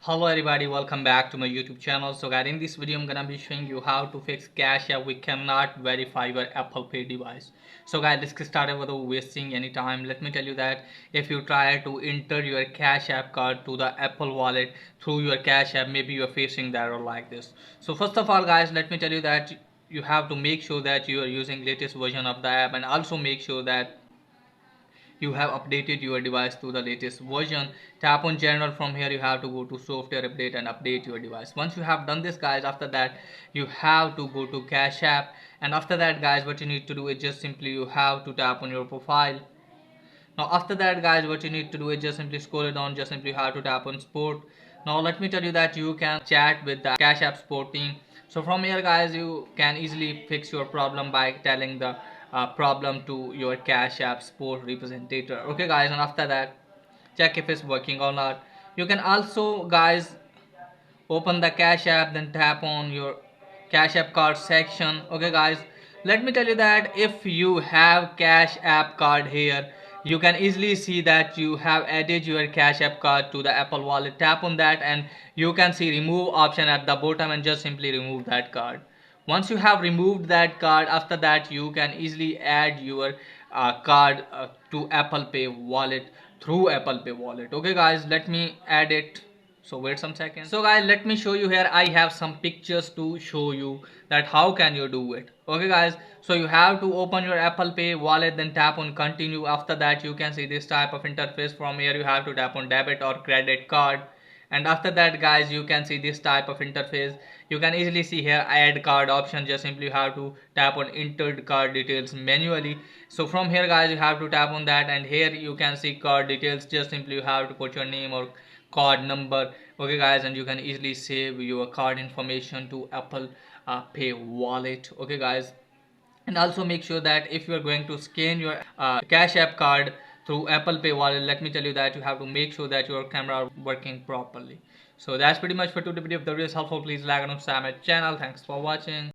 Hello everybody, welcome back to my YouTube channel. So guys, in this video I'm gonna be showing you how to fix cache app we cannot verify your Apple Pay device. So guys, let's get started without wasting any time. Let me tell you that if you try to enter your cash app card to the Apple wallet through your cash app, maybe you're facing the error like this. So first of all guys, let me tell you that you have to make sure that you are using latest version of the app, and also make sure that you have updated your device to the latest version. Tap on general. From here you have to go to software update and update your device. Once you have done this guys, after that you have to go to cash app, and after that guys, what you need to do is just simply you have to tap on your profile. Now after that guys, what you need to do is just simply scroll it down, just simply have to tap on support. Now let me tell you that you can chat with the cash app support team. So from here guys, you can easily fix your problem by telling the problem to your cash app support representative. Okay guys, and after that check if it's working or not. You can also guys open the cash app, then tap on your cash app card section. Okay guys, let me tell you that if you have cash app card here, you can easily see that you have added your cash app card to the Apple wallet. Tap on that and you can see remove option at the bottom, and just simply remove that card. Once you have removed that card, after that you can easily add your card to Apple Pay wallet through Apple Pay wallet. Okay guys, let me add it. So wait some seconds. So guys, let me show you here. I have some pictures to show you that how can you do it. Okay guys, so you have to open your Apple Pay wallet, then tap on continue. After that you can see this type of interface. From here you have to tap on debit or credit card, and after that guys, you can see this type of interface. You can easily see here add card option. Just simply have to tap on entered card details manually. So from here guys, you have to tap on that, and here you can see card details. Just simply you have to put your name or card number. Okay guys, and you can easily save your card information to Apple Pay wallet. Okay guys, and also make sure that if you are going to scan your cash app card through Apple Pay wallet, let me tell you that you have to make sure that your camera are working properly. So that's pretty much for today's video. If the video is helpful, please like and subscribe my channel. Thanks for watching.